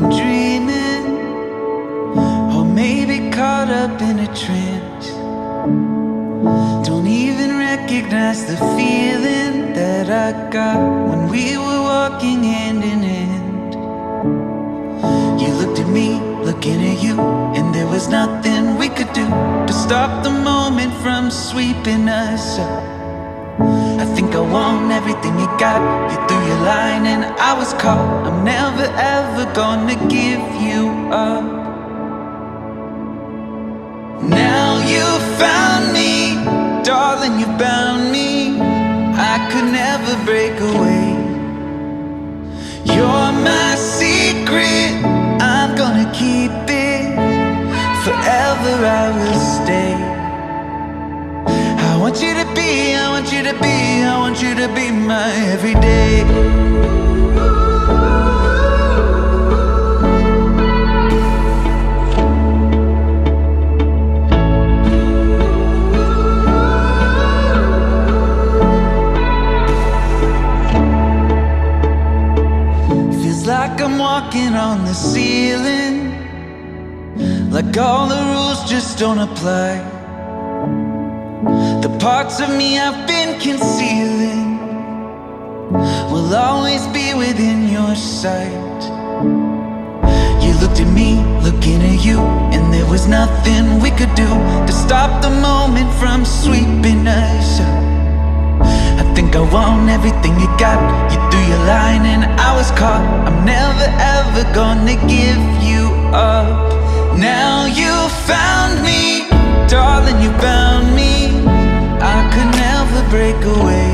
I'm dreaming, or maybe caught up in a trance. Don't even recognize the feeling that I got when we were walking hand in hand. You looked at me, looking at you, and there was nothing we could do to stop the moment from sweeping us up. I think I want everything you got. You threw your line and I was caught. I'm never ever gonna give you up. Now you found me, darling, you found me. I could never break away. You're my secret, I'm gonna keep it. Forever I will stay. I want you to be, I want you to be, I want you to be my everyday. Feels like I'm walking on the ceiling, like all the rules just don't apply. The parts of me I've been concealing will always be within your sight. You looked at me, looking at you, and there was nothing we could do to stop the moment from sweeping us up. I think I want everything you got. You threw your line and I was caught. I'm never ever gonna give you up. Now you found me, darling, you found me. I could never break away.